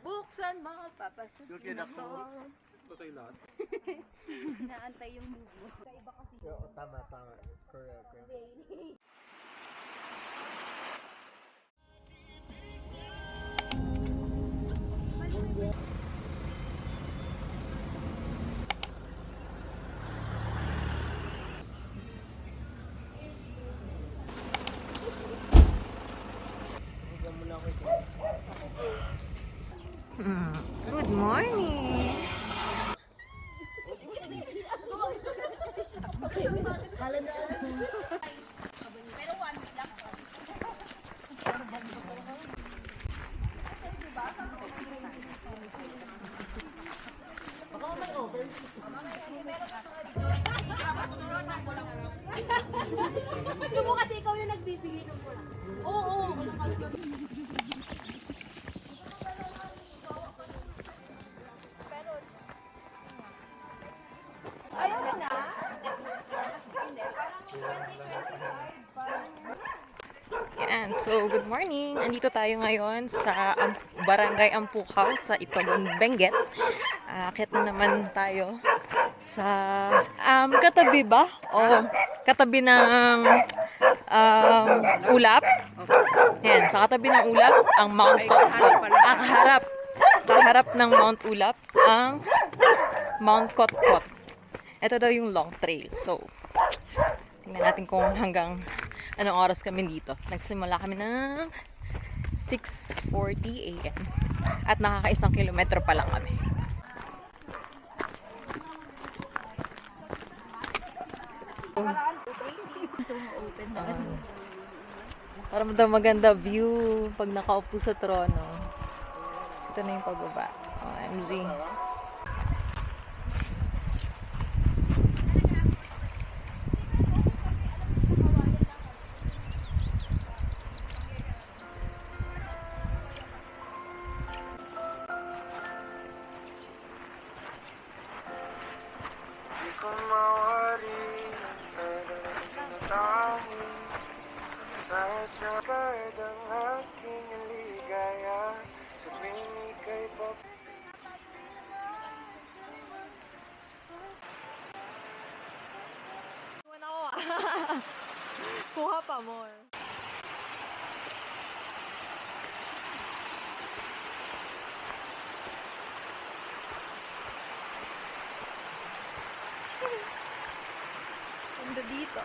Buksan mo, papasukin ako. Ito sa'yo lahat. Naantay yung move mo. Kaiba kasi. Oo, tama. Correct. Good morning! Pero 1 week lang. Gusto mo kasi ikaw yung nagbibigay ng pula. Oo. Yan, so good morning! Andito tayo ngayon sa Barangay Ampukaw sa Itogon, Benguet. Akit na naman tayo sa katabi ba? O katabi ng ulap. Yan, sa katabi ng ulap, ang Mount Kotkot. Kaharap ng Mount Ulap, ang Mount Kotkot. Ito daw yung long trail. So, tingnan natin kung hanggang anong oras kami dito. Nagsimula kami ng 6:40 AM. At nakaka-1 kilometro pa lang kami. So, open na. Para daw maganda view pag nakaupo sa trono. Ito na yung pagbaba. OMG. Kuha pa more. Ganda dito.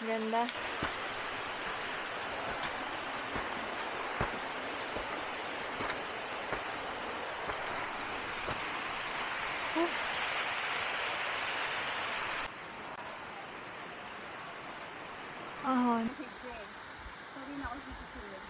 Ganda. Ahon. Sorry na ako sisisulit.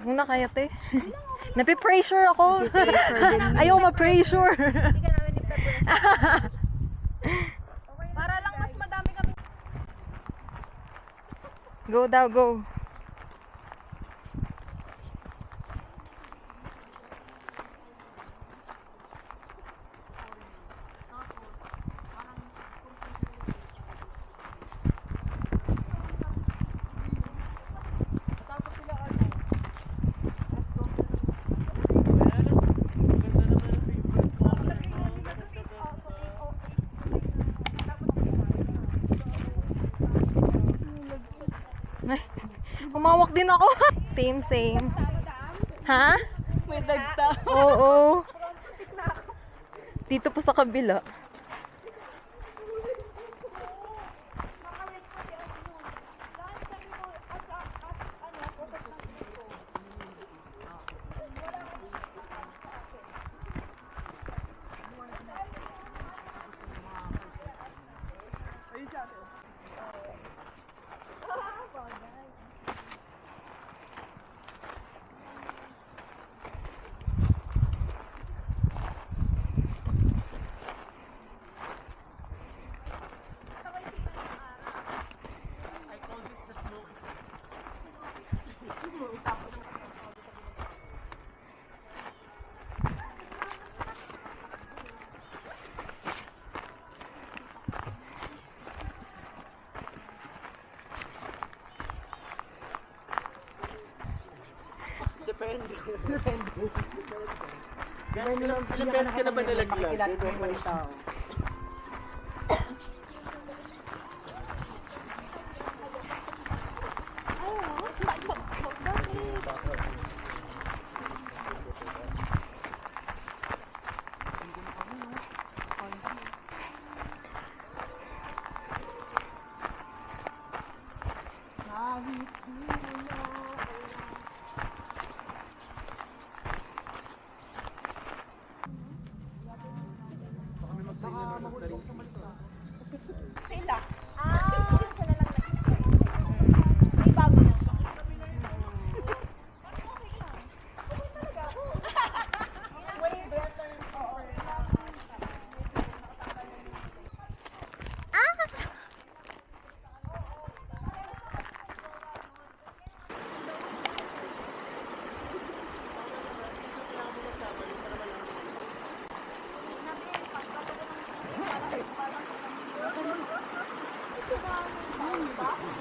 Ano na kaya, te? Napi-pressure ako. Ayaw ma-pressure. Hindi ka namin nagpapalala. Para lang mas madami kami. Go daw, go. Naiyak din ako. Same, same. Ha? May dagta. Oo. Dito po sa kabila. Depende. Ilang beses ka na ba nalaglag? Sila. Sila lang may bago na.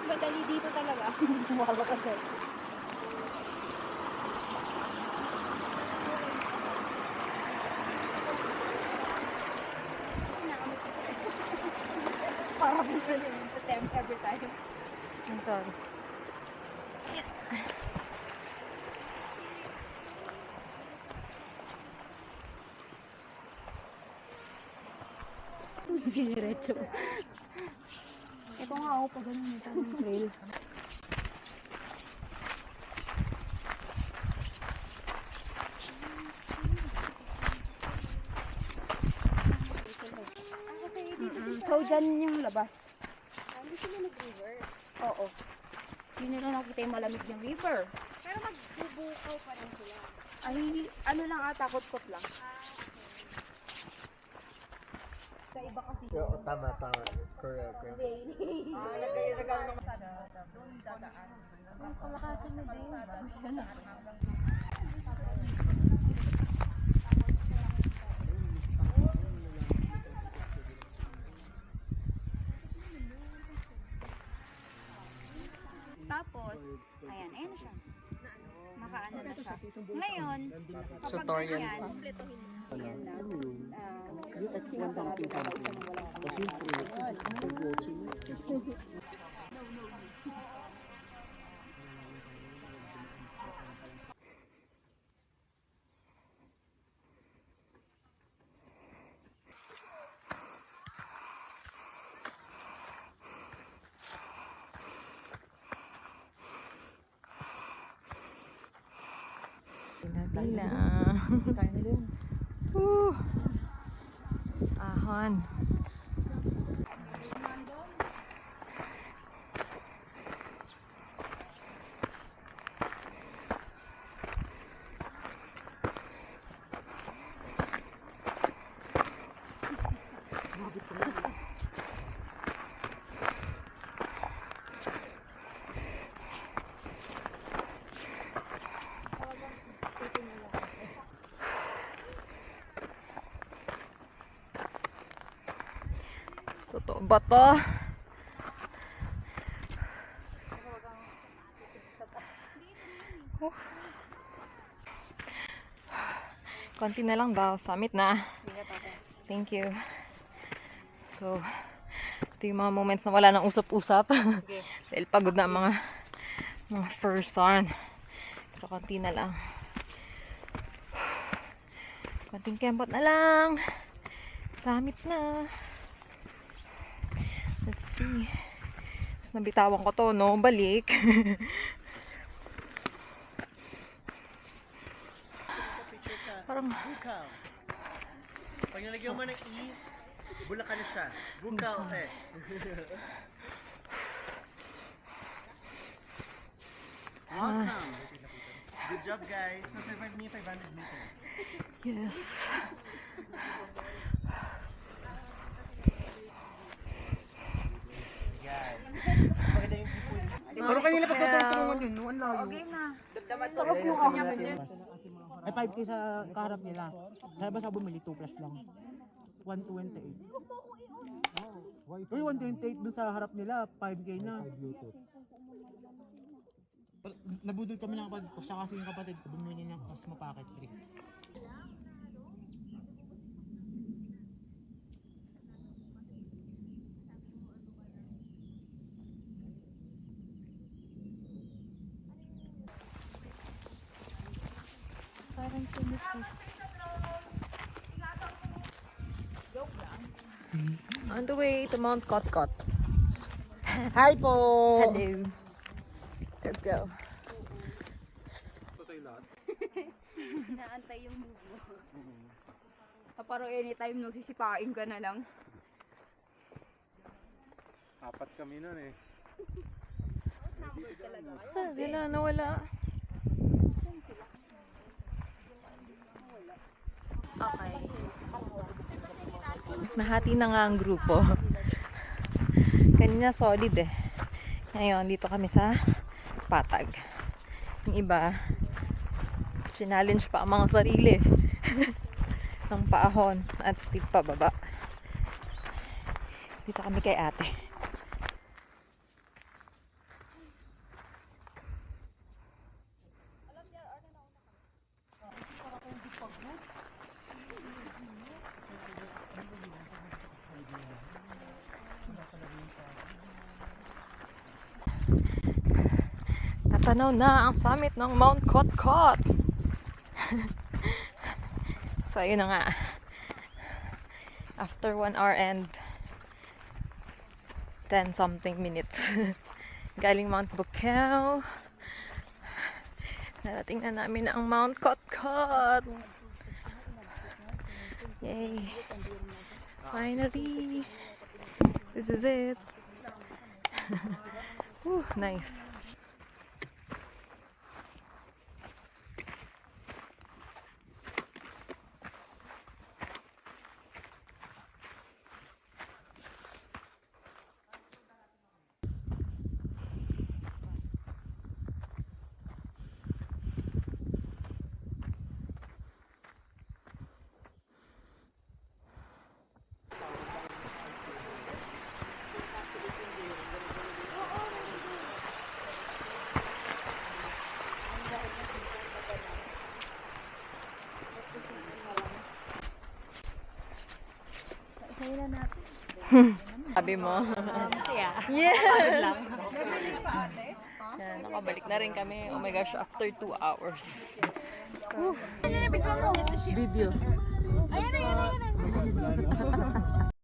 Madali dito talaga. Wala kasi. Parang attempt every time. I'm sorry. Diretso. Ito nga ako pa ganun ito ng trail. So, dyan yung labas. Hindi sila nag-river? Oo. Hindi nila nakita yung malamig yung river. Pero magbubukaw pa rin sila. Ay, ano lang takot-kot lang. Sa iba kasi. Oo, tama. Correct. Ang kalakasan na din. Siya na. Tapos, ayan na siya. Nakaano na siya. Ngayon, Tutorial yan, pa. yan na. Bila. Ahon. bato. Konti na lang daw. Summit na. Thank you. So, ito yung mga moments na wala nang usap-usap. Dahil pagod na ang mga person. Pero konti na lang. Konting kembot na lang. Summit na. Let's see. Tapos nabitawan ko to, no? Balik. Parang Bukaw. Pag nalagyan mo ng E, Bulacan na siya. Bukaw eh. Welcome. Good job guys. Na-survive niyo 500 meters. yes. Guys. Maganda yung people. Pero kanila pa tutulungan yun. Ang layo. Okay na. Ay 5K sa kaharap nila. Kaya ba sa bumili 2 plus lang? 128. Uy, 128 dun sa harap nila, 5K na. Nabudol kami ng kapatid ko, siya kasi yung kapatid ko, bumili ng Cosmo Pocket 3. On the way to Mount Kotkot. Hi po! Hello. Let's go. Naantay yung move mo. Parang anytime no, sisipain ka na lang. Apat kami nun eh. Saan sila? Nawala. Okay. Nahati na nga ang grupo. Kanina solid eh. Ngayon, dito kami sa Patag. Yung iba, challenge pa ang mga sarili. Ng paahon at steep pababa. Dito kami kay ate. Tatanaw na ang summit ng Mount Kotkot. So, ayun na nga. After 1 hour and 10 something minutes. Galing Mount Bukaw. Narating na namin ang Mount Kotkot. Yay. Finally. This is it. Whew, nice. Sabi mo. Masaya. Yes! Yan, nakabalik na rin kami. Oh my gosh, after 2 hours. Video. Ayun, ayun, ayun.